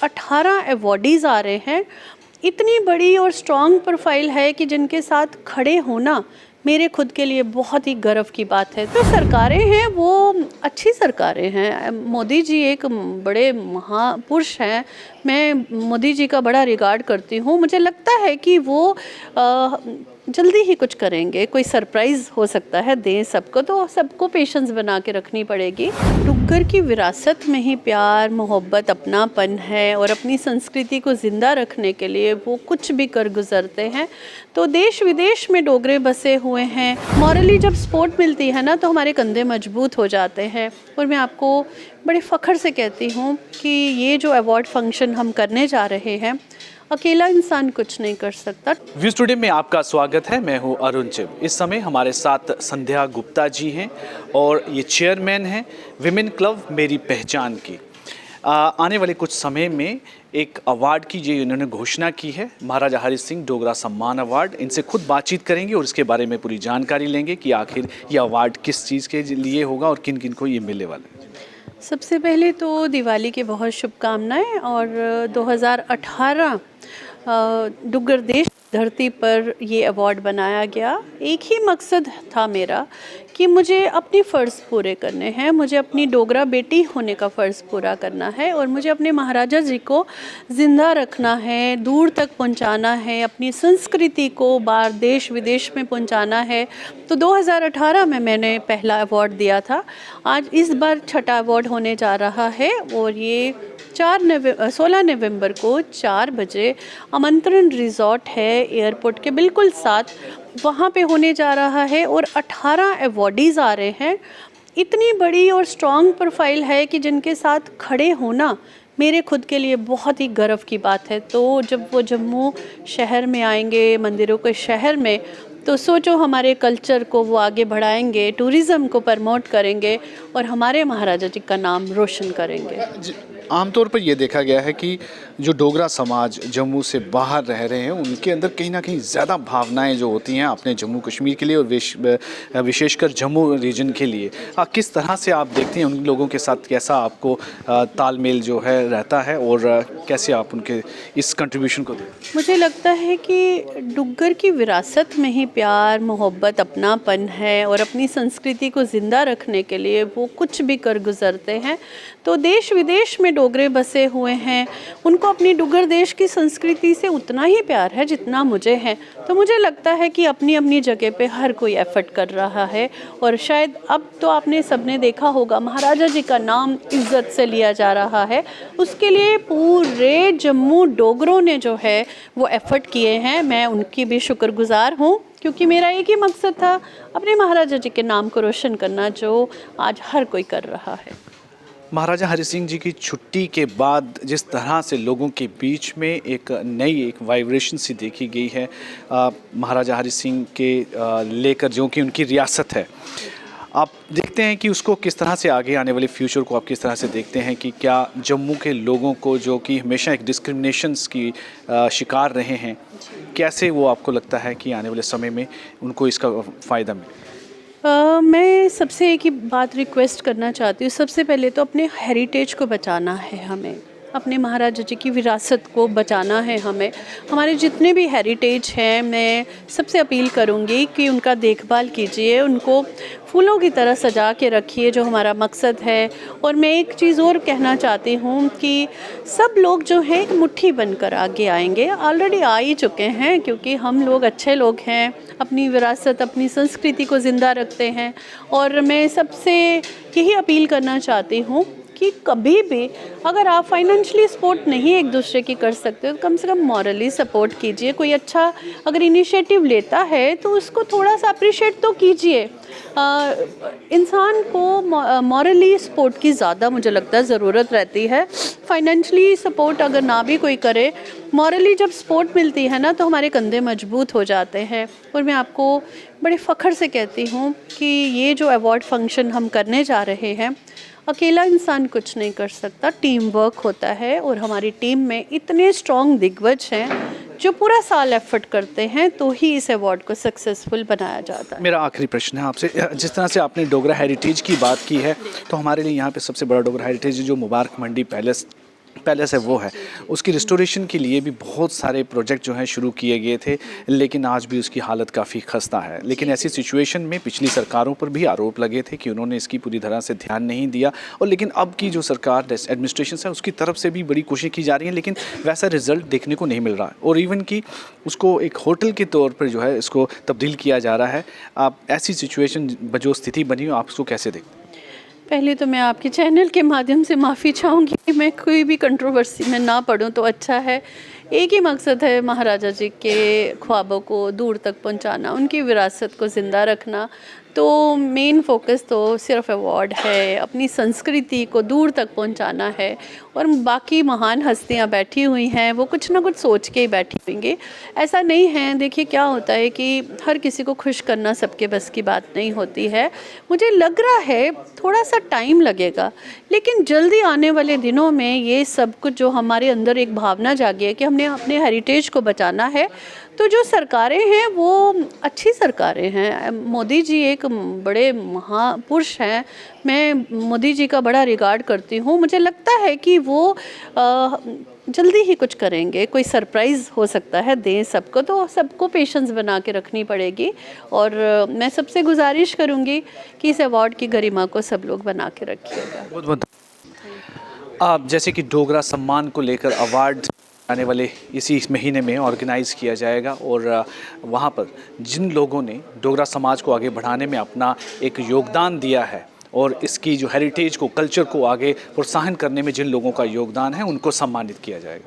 18 awardees आ रहे हैं। इतनी बड़ी और स्ट्रॉन्ग प्रोफाइल है कि जिनके साथ खड़े होना मेरे खुद के लिए बहुत ही गर्व की बात है। जो सरकारें हैं वो अच्छी सरकारें हैं। मोदी जी एक बड़े महापुरुष हैं। मैं मोदी जी का बड़ा रिगार्ड करती हूँ। मुझे लगता है कि वो जल्दी ही कुछ करेंगे, कोई सरप्राइज़ हो सकता है दें सबको, तो सबको पेशेंस बना के रखनी पड़ेगी। डुग्गर की विरासत में ही प्यार, मोहब्बत, अपनापन है और अपनी संस्कृति को ज़िंदा रखने के लिए वो कुछ भी कर गुजरते हैं। तो देश विदेश में डोगरे बसे हुए हैं। मॉरली जब सपोर्ट मिलती है ना तो हमारे कंधे मजबूत हो जाते हैं। और मैं आपको बड़े फ़ख्र से कहती हूँ कि ये जो अवार्ड फंक्शन हम करने जा रहे हैं, अकेला इंसान कुछ नहीं कर सकता। व्यूज़ टुडे में आपका स्वागत है। मैं हूं अरुण चिब। इस समय हमारे साथ संध्या गुप्ता जी हैं और ये चेयरमैन हैं विमेन क्लब मेरी पहचान की। आने वाले कुछ समय में एक अवार्ड की जो इन्होंने घोषणा की है, महाराजा हरि सिंह डोगरा सम्मान अवार्ड। इनसे खुद बातचीत करेंगे और इसके बारे में पूरी जानकारी लेंगे कि आखिर ये अवार्ड किस चीज़ के लिए होगा और किन किन को ये मिलने वाला है। सबसे पहले तो दिवाली की बहुत शुभकामनाएं। और 2018 डुग्गर देश धरती पर ये अवार्ड बनाया गया। एक ही मकसद था मेरा कि मुझे अपने फ़र्ज़ पूरे करने हैं, मुझे अपनी डोगरा बेटी होने का फ़र्ज़ पूरा करना है और मुझे अपने महाराजा जी को ज़िंदा रखना है, दूर तक पहुंचाना है, अपनी संस्कृति को बाहर देश विदेश में पहुंचाना है। तो 2018 में मैंने पहला अवार्ड दिया था। आज इस बार छठा अवार्ड होने जा रहा है और ये 16 नवंबर को 4 बजे आमंत्रण रिजॉर्ट है एयरपोर्ट के बिल्कुल साथ, वहाँ पे होने जा रहा है। और 18 अवॉर्डीज़ आ रहे हैं। इतनी बड़ी और स्ट्रॉन्ग प्रोफाइल है कि जिनके साथ खड़े होना मेरे खुद के लिए बहुत ही गर्व की बात है। तो जब वो जम्मू शहर में आएंगे, मंदिरों के शहर में, तो सोचो हमारे कल्चर को वो आगे बढ़ाएंगे, टूरिज़्म को प्रमोट करेंगे और हमारे महाराजा जी का नाम रोशन करेंगे। आमतौर पर यह देखा गया है कि जो डोगरा समाज जम्मू से बाहर रह रहे हैं उनके अंदर कहीं ना कहीं ज़्यादा भावनाएं जो होती हैं अपने जम्मू कश्मीर के लिए और विशेषकर जम्मू रीजन के लिए। किस तरह से आप देखते हैं उन लोगों के साथ, कैसा आपको तालमेल जो है रहता है और कैसे आप उनके इस कंट्रीब्यूशन को देखते हैं? मुझे लगता है कि डुग्गर की विरासत में ही प्यार, मोहब्बत, अपनापन है और अपनी संस्कृति को ज़िंदा रखने के लिए वो कुछ भी कर गुजरते हैं। तो देश विदेश में डोगरे बसे हुए हैं, उनको अपनी डुग्गर देश की संस्कृति से उतना ही प्यार है जितना मुझे है। तो मुझे लगता है कि अपनी अपनी जगह पे हर कोई एफर्ट कर रहा है। और शायद अब तो आपने सबने देखा होगा महाराजा जी का नाम इज्जत से लिया जा रहा है। उसके लिए पूरे जम्मू डोगरों ने जो है वो एफर्ट किए हैं। मैं उनकी भी शुक्रगुजार हूँ क्योंकि मेरा एक ही मकसद था, अपने महाराजा जी के नाम को रोशन करना, जो आज हर कोई कर रहा है। महाराजा हरि सिंह जी की छुट्टी के बाद जिस तरह से लोगों के बीच में एक नई वाइब्रेशन सी देखी गई है महाराजा हरि सिंह के लेकर, जो कि उनकी रियासत है, आप देखते हैं कि उसको किस तरह से आगे आने वाले फ्यूचर को आप किस तरह से देखते हैं कि क्या जम्मू के लोगों को, जो कि हमेशा एक डिस्क्रिमिनेशंस की शिकार रहे हैं, कैसे वो आपको लगता है कि आने वाले समय में उनको इसका फ़ायदा मिले? मैं सबसे एक ही बात रिक्वेस्ट करना चाहती हूँ। सबसे पहले तो अपने हेरिटेज को बचाना है हमें, अपने महाराजा जी की विरासत को बचाना है हमें। हमारे जितने भी हेरिटेज हैं, मैं सबसे अपील करूँगी कि उनका देखभाल कीजिए, उनको फूलों की तरह सजा के रखिए, जो हमारा मकसद है। और मैं एक चीज़ और कहना चाहती हूँ कि सब लोग जो हैं एक मुट्ठी बनकर आगे आएंगे। ऑलरेडी आ ही चुके हैं क्योंकि हम लोग अच्छे लोग हैं, अपनी विरासत, अपनी संस्कृति को ज़िंदा रखते हैं। और मैं सबसे यही अपील करना चाहती हूँ कि कभी भी अगर आप फाइनेंशियली सपोर्ट नहीं एक दूसरे की कर सकते तो कम से कम मॉरली सपोर्ट कीजिए। कोई अच्छा अगर इनिशिएटिव लेता है तो उसको थोड़ा सा अप्रिशिएट तो कीजिए। इंसान को मॉरली सपोर्ट की ज़्यादा मुझे लगता है ज़रूरत रहती है। फाइनेंशियली सपोर्ट अगर ना भी कोई करे, मॉरली जब सपोर्ट मिलती है ना तो हमारे कंधे मजबूत हो जाते हैं। और मैं आपको बड़े फ़ख्र से कहती हूँ कि ये जो अवार्ड फंक्शन हम करने जा रहे हैं, अकेला इंसान कुछ नहीं कर सकता, टीम वर्क होता है। और हमारी टीम में इतने स्ट्रॉन्ग दिग्गज हैं जो पूरा साल एफर्ट करते हैं, तो ही इस अवार्ड को सक्सेसफुल बनाया जाता है। मेरा आखिरी प्रश्न है आपसे, जिस तरह से आपने डोगरा हेरिटेज की बात की है, तो हमारे लिए यहाँ पे सबसे बड़ा डोगरा हेरिटेज जो मुबारक मंडी पैलेस पैलेस है वो है, उसकी रिस्टोरेशन के लिए भी बहुत सारे प्रोजेक्ट जो हैं शुरू किए गए थे, लेकिन आज भी उसकी हालत काफ़ी खस्ता है। लेकिन ऐसी सिचुएशन में पिछली सरकारों पर भी आरोप लगे थे कि उन्होंने इसकी पूरी तरह से ध्यान नहीं दिया, और लेकिन अब की जो सरकार एडमिनिस्ट्रेशन है उसकी तरफ से भी बड़ी कोशिश की जा रही है, लेकिन वैसा रिजल्ट देखने को नहीं मिल रहा है। और इवन कि उसको एक होटल के तौर पर जो है इसको तब्दील किया जा रहा है। आप ऐसी सिचुएशन जो स्थिति बनी हो, आप उसको कैसे देखते हैं? पहले तो मैं आपके चैनल के माध्यम से माफ़ी चाहूँगी कि मैं कोई भी कंट्रोवर्सी में ना पढूं तो अच्छा है। एक ही मकसद है महाराजा जी के ख्वाबों को दूर तक पहुंचाना, उनकी विरासत को ज़िंदा रखना। तो मेन फोकस तो सिर्फ अवार्ड है, अपनी संस्कृति को दूर तक पहुंचाना है। और बाकी महान हस्तियां बैठी हुई हैं, वो कुछ ना कुछ सोच के ही बैठी होंगी, ऐसा नहीं है। देखिए क्या होता है कि हर किसी को खुश करना सबके बस की बात नहीं होती है। मुझे लग रहा है थोड़ा सा टाइम लगेगा, लेकिन जल्दी आने वाले दिनों में ये सब कुछ जो हमारे अंदर एक भावना जागी है कि हमने अपने हेरिटेज को बचाना है, तो जो सरकारें हैं वो अच्छी सरकारें हैं। मोदी जी एक बड़े महापुरुष हैं, मैं मोदी जी का बड़ा रिगार्ड करती हूँ। मुझे लगता है कि वो जल्दी ही कुछ करेंगे, कोई सरप्राइज़ हो सकता है दें सबको, तो सबको पेशेंस बना के रखनी पड़ेगी। और मैं सबसे गुजारिश करूँगी कि इस अवार्ड की गरिमा को सब लोग बना के रखिएगा। बहुत बहुत आप जैसे कि डोगरा सम्मान को लेकर अवार्ड आने वाले इसी महीने में ऑर्गेनाइज़ किया जाएगा, और वहाँ पर जिन लोगों ने डोगरा समाज को आगे बढ़ाने में अपना एक योगदान दिया है और इसकी जो हेरिटेज को, कल्चर को आगे प्रोत्साहन करने में जिन लोगों का योगदान है, उनको सम्मानित किया जाएगा।